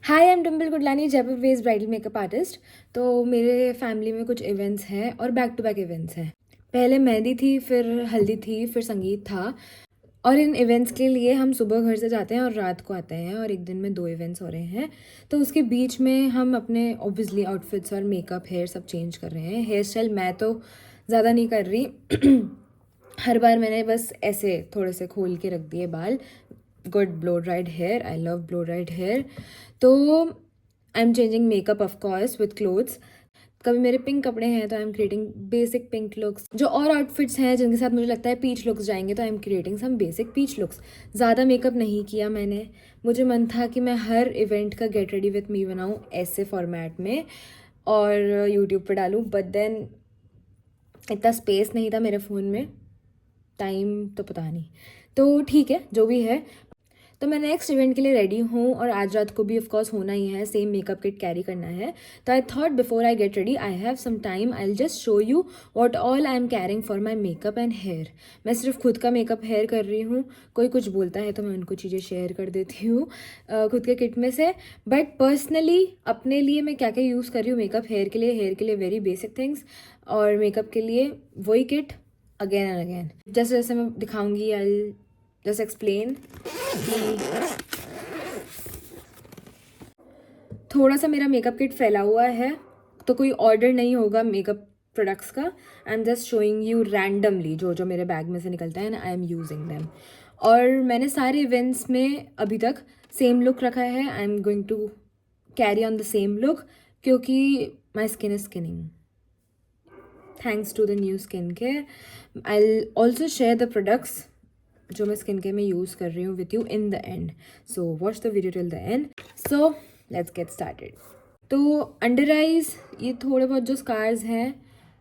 Hi, I am Dimple Gudlani, Jaipur based bridal makeup artist. तो मेरे family में कुछ इवेंट्स हैं और बैक टू बैक इवेंट्स हैं। पहले मेहंदी थी, फिर हल्दी थी, फिर संगीत था। और इन इवेंट्स के लिए हम सुबह घर से जाते हैं और रात को आते हैं, और एक दिन में 2 इवेंट्स हो रहे हैं। तो उसके बीच में हम अपने ऑब्वियसली आउटफिट्स और मेकअप हेयर सब चेंज कर रहे हैं। हेयर स्टाइल मैं तो ज़्यादा नहीं कर रही। हर बार मैंने बस ऐसे थोड़े से खोल के रख दिए बाल। Good blow dried hair, I love blow dried hair. तो I am changing makeup of course with clothes. कभी मेरे पिंक कपड़े हैं तो I am creating basic pink looks. जो और आउटफिट्स हैं जिनके साथ मुझे लगता है पीच लुक्स जाएंगे, तो I am creating some basic peach looks. ज़्यादा मेकअप नहीं किया मैंने। मुझे मन था कि मैं हर इवेंट का गेट रेडी विथ मी बनाऊँ ऐसे फॉर्मेट में और यूट्यूब पर डालूँ, बट देन इतना स्पेस नहीं था मेरे फ़ोन में, टाइम तो पता नहीं। तो ठीक है, जो भी है। तो मैं नेक्स्ट इवेंट के लिए रेडी हूँ और आज रात को भी ऑफ कोर्स होना ही है, सेम मेकअप किट कैरी करना है। तो I thought before I get ready I have some time, I will just show you what all I am carrying for my makeup and hair. मैं सिर्फ खुद का makeup hair कर रही हूँ। कोई कुछ बोलता है तो मैं उनको चीज़ें शेयर कर देती हूँ खुद के किट में से। बट पर्सनली अपने लिए मैं क्या क्या यूज़ कर रही हूँ मेकअप हेयर के लिए वेरी बेसिक थिंग्स, और मेकअप के लिए वही किट अगेन एंड अगेन। जैसे जैसे मैं दिखाऊंगी आई जस्ट एक्सप्लेन। थोड़ा सा मेरा मेकअप किट फैला हुआ है, तो कोई ऑर्डर नहीं होगा मेकअप प्रोडक्ट्स का। I am just showing you randomly जो जो मेरे बैग में से निकलता है, and I am using them. और मैंने सारे इवेंट्स में अभी तक सेम लुक रखा है। I am going to carry on the same look क्योंकि my skin is skinning thanks to the new skin care. I will also share the products जो मैं स्किन केयर में यूज़ कर रही हूँ with you in the end. So watch the video till the end. So let's get started. तो under eyes, ये थोड़े बहुत जो स्कार्स हैं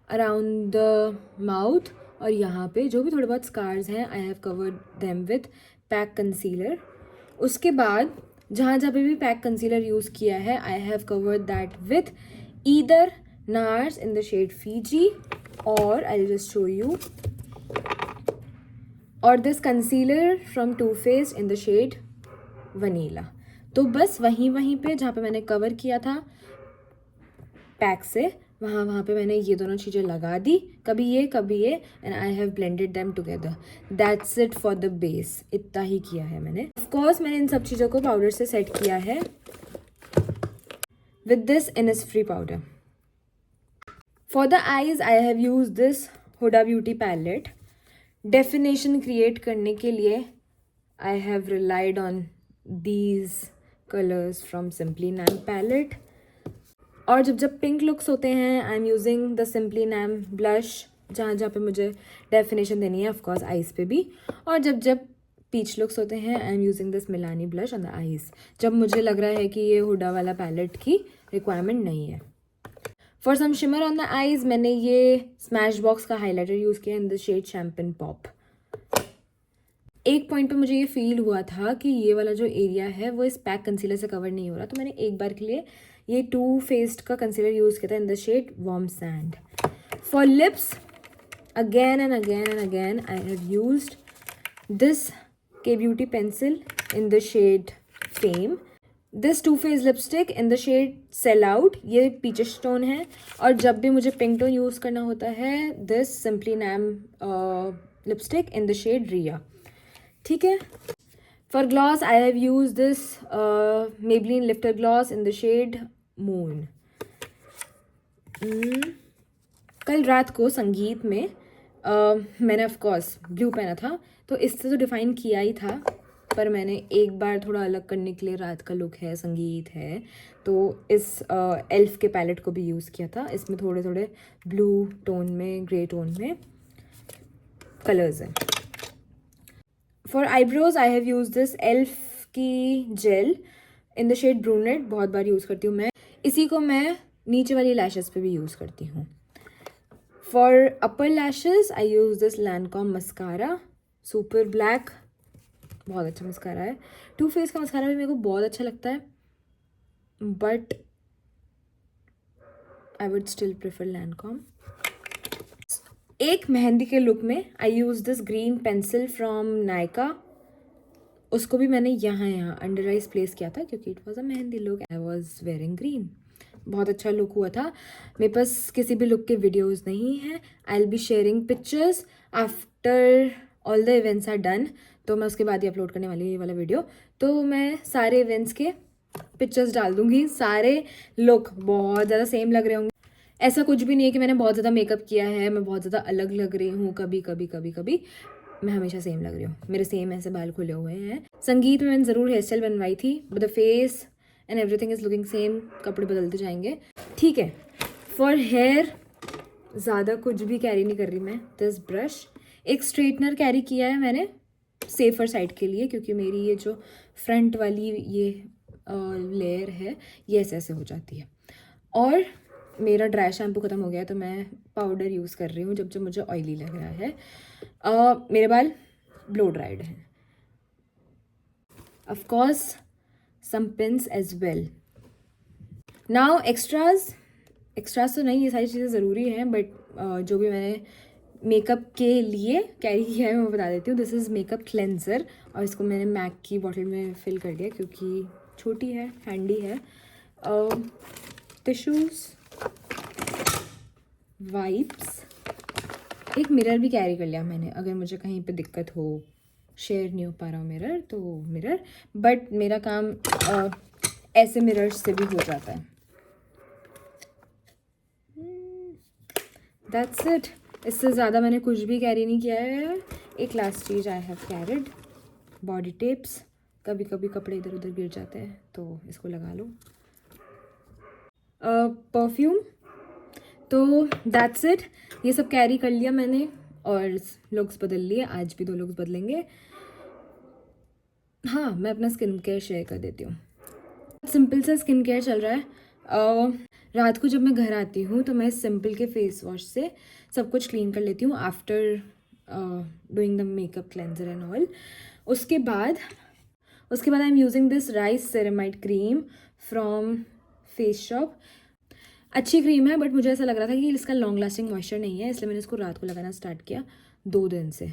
अराउंड द माउथ और यहाँ पे जो भी थोड़े बहुत स्कार्स हैं, आई have covered them with pack concealer. उसके बाद जहाँ जहाँ पे भी पैक कंसीलर यूज़ किया है, I have covered that with either Nars in the shade Fiji, और I will just show you, और this concealer from Too Faced in the shade vanilla. तो बस वहीं पे जहाँ पे मैंने कवर किया था पैक से, वहाँ पे मैंने ये दोनों चीज़ें लगा दी, कभी ये and I have blended them together. That's it for the base. इतना ही किया है मैंने। ऑफ कोर्स मैंने इन सब चीज़ों को पाउडर से सेट किया है with this Innisfree powder. For the eyes I have use this Huda Beauty palette. Definition create करने के लिए I have relied on these colours from Simply Nam palette. और जब जब पिंक लुक्स होते हैं, I am using the Simply Nam blush जहाँ जहाँ पे मुझे डेफिनेशन देनी है, ऑफकोर्स आईज पे भी। और जब जब पीच लुक्स होते हैं, I am using this Milani blush on the eyes, जब मुझे लग रहा है कि ये हुडा वाला पैलेट की रिक्वायरमेंट नहीं है। For some shimmer on the eyes मैंने ये स्मैश बॉक्स का हाइलाइटर यूज़ किया in the shade champagne pop. एक पॉइंट पे मुझे ये फील हुआ था कि ये वाला जो एरिया है वो इस पैक कंसीलर से कवर नहीं हो रहा, तो मैंने एक बार के लिए ये टू फेस्ड का कंसीलर यूज़ किया था in the shade warm sand. For lips again and again I have used this Kay Beauty pencil in the shade fame. This Too Face lipstick in the shade sell out, ये peachish tone है। और जब भी मुझे pink tone use करना होता है, this simply नैम lipstick in the shade Riya. ठीक है। For gloss I have use this Maybelline lifter gloss in the shade moon. कल रात को संगीत में मैंने ऑफकोर्स ब्लू पहना था, तो इससे तो डिफाइन किया ही था, पर मैंने एक बार थोड़ा अलग करने के लिए, रात का लुक है, संगीत है, तो इस एल्फ के पैलेट को भी यूज़ किया था। इसमें थोड़े थोड़े ब्लू टोन में, ग्रे टोन में कलर्स हैं। For eyebrows I have use this Elf की gel in the shade brunette, बहुत बार यूज़ करती हूँ मैं। इसी को मैं नीचे वाली लैशेस पे भी यूज़ करती हूँ। For upper lashes I use this Lancome mascara super black, बहुत अच्छा मस्कारा है। टू फेस का मस्कारा भी मेरे को बहुत अच्छा लगता है, but I would still prefer Lancome. एक मेहंदी के लुक में I use this green pencil from Nykaa. उसको भी मैंने यहाँ अंडर आइज प्लेस किया था क्योंकि it was a mehndi look. I was wearing green, बहुत अच्छा लुक हुआ था। मेरे पास किसी भी लुक के वीडियोज़ नहीं हैं। I will be sharing pictures after all the events are done, तो मैं उसके बाद ही अपलोड करने वाली हूँ ये वाला वीडियो। तो मैं सारे इवेंट्स के पिक्चर्स डाल दूँगी। सारे लुक बहुत ज़्यादा सेम लग रहे होंगे, ऐसा कुछ भी नहीं है कि मैंने बहुत ज़्यादा मेकअप किया है, मैं बहुत ज़्यादा अलग लग रही हूँ। कभी कभी कभी कभी मैं हमेशा सेम लग रही हूँ, मेरे सेम ऐसे बाल खुले हुए हैं। संगीत में मैंने ज़रूर हेयर स्टाइल बनवाई थी, but the face and everything is looking same. कपड़े बदलते जाएंगे, ठीक है। फॉर हेयर ज़्यादा कुछ भी कैरी नहीं कर रही मैं। दिस ब्रश, एक स्ट्रेटनर कैरी किया है मैंने सेफर साइड के लिए, क्योंकि मेरी ये जो फ्रंट वाली ये लेयर है ये ऐसे ऐसे हो जाती है। और मेरा ड्राई शैम्पू ख़त्म हो गया है, तो मैं पाउडर यूज़ कर रही हूँ जब जब मुझे ऑयली लग रहा है। मेरे बाल ब्लो ड्राइड हैं, of course some pins as well. Now extras तो नहीं, ये सारी चीज़ें ज़रूरी हैं, बट जो भी मैंने मेकअप के लिए कैरी किया है मैं बता देती हूँ। दिस इज़ मेकअप क्लेंजर, और इसको मैंने मैक की बॉटल में फिल कर दिया क्योंकि छोटी है, हैंडी है। टिश्यूज़, वाइप्स, एक मिरर भी कैरी कर लिया मैंने, अगर मुझे कहीं पे दिक्कत हो। शेयर नहीं हो पा रहा मिरर तो मिरर, बट मेरा काम ऐसे मिरर्स से भी हो जाता है। दैट्स इट, इससे ज़्यादा मैंने कुछ भी कैरी नहीं किया है। एक last cheese I have carried, body tips. कभी कभी कपड़े इधर उधर गिर जाते हैं तो इसको लगा लो। परफ्यूम, तो दैट्स इट, ये सब कैरी कर लिया मैंने और लुक्स बदल लिए। आज भी 2 लुक्स बदलेंगे। हाँ, मैं अपना स्किन केयर शेयर कर देती हूँ। सिंपल सा स्किन केयर चल रहा है। रात को जब मैं घर आती हूँ तो मैं सिंपल के फेस वॉश से सब कुछ क्लीन कर लेती हूँ after doing the makeup cleanser and all. उसके बाद आई am using this rice ceramide cream from face shop. अच्छी क्रीम है, बट मुझे ऐसा लग रहा था कि इसका लॉन्ग लास्टिंग मॉइस्चर नहीं है, इसलिए मैंने इसको रात को लगाना स्टार्ट किया 2 दिन से।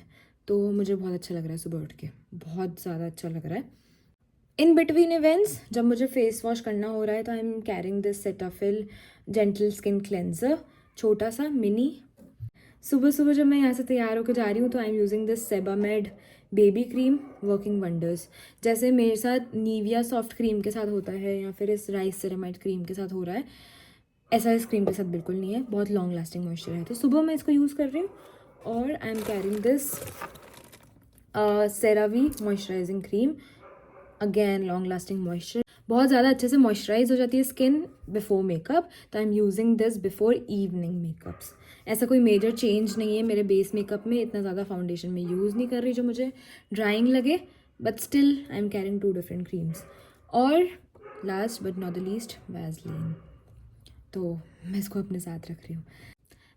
तो मुझे बहुत अच्छा लग रहा है सुबह उठ के, बहुत ज़्यादा अच्छा लग रहा है। इन बिटवीन इवेंट्स जब मुझे फेस वॉश करना हो रहा है तो I am carrying this Cetaphil gentle skin cleanser, छोटा सा मिनी। सुबह सुबह जब मैं यहाँ से तैयार होकर जा रही हूँ तो I am using this Sebamed baby cream, working wonders. जैसे मेरे साथ नीविया सॉफ्ट क्रीम के साथ होता है या फिर इस राइस सेरेमाइड क्रीम के साथ हो रहा है, ऐसा इस क्रीम के साथ बिल्कुल नहीं है। बहुत लॉन्ग लास्टिंग मॉइस्चर है, तो सुबह मैं इसको यूज़ कर रही हूँ। और I am carrying this CeraVe moisturising cream, again long lasting moisture, बहुत ज़्यादा अच्छे से मॉइस्चराइज हो जाती है स्किन बिफोर मेकअप। तो I am using this before evening makeups. ऐसा कोई मेजर चेंज नहीं है मेरे बेस मेकअप में, इतना ज़्यादा फाउंडेशन में यूज़ नहीं कर रही जो मुझे ड्राइंग लगे, but still I am carrying 2 different creams. और last but not the least, Vaseline, तो मैं इसको अपने साथ रख रही हूँ।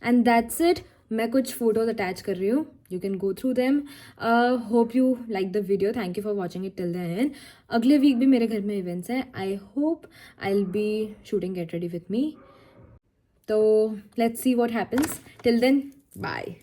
एंड दैट्स इट, मैं कुछ फोटोज अटैच कर रही हूँ, you can go through them. Hope you like the video, thank you for watching it till the end. अगले वीक भी मेरे घर में इवेंट्स हैं, I hope I will be shooting get ready with me. तो let's see what happens, till then bye.